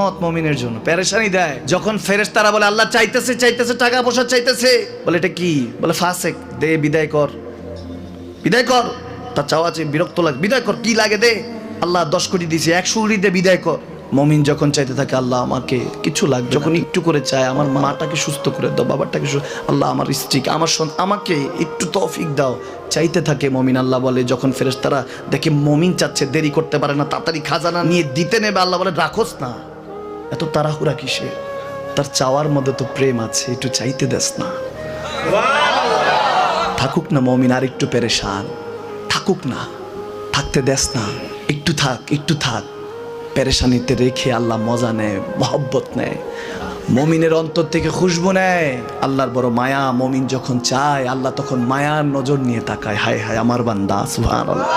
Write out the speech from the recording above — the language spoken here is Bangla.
রহমত মুমিনের জন্য, পেরেশানি দেয় যখন ফেরেশতারা বলে আল্লাহ চাইতেছে চাইতেছে টাকা পয়সা চাইতেছে, বলে এটা কি, বলে ফাসেক, দে বিদায় কর, বিদায় কর, তার চাওয়া আছে বিরক্ত লাগে, বিদায় কর, কি লাগে দে, আল্লাহ 10 কোটি দিয়েছে 100 কোটি দে বিদায় কর। মুমিন যখন চাইতে থাকে আল্লাহ আমাকে কিছু লাগবে, যখন একটু করে চায় আমার মাটাকে সুস্থ করে দাও, বাবাটাকে আল্লাহ আমার স্ত্রীকে আমার আমাকে একটু তৌফিক দাও, চাইতে থাকে মুমিন। আল্লাহ বলে যখন ফেরেশতারা দেখে মুমিন চাচ্ছে, দেরি করতে পারে না, তাড়াতাড়ি খাজানা নিয়ে দিতে নেবে, আল্লাহ বলে রাখোস না, এত তাড়াহুড়া কিসে, তার চাওয়ার মধ্যে তো প্রেম আছে, একটু চাইতে দেস না। থাকুক না মুমিন আর একটু পেরেশান, থাকুক না, থাকতে দেস না, একটু থাক, একটু থাক। পেরেশানিতে রেখে আল্লাহ মজা নেয়, মহব্বত নেয়, মুমিনের অন্তর থেকে খুশবু নেয়, আল্লাহর বড় মায়া। মুমিন যখন চায় আল্লাহ তখন মায়ার নজর নিয়ে তাকায়, হায় হায় আমার বান্দা, সুবহানাল্লাহ।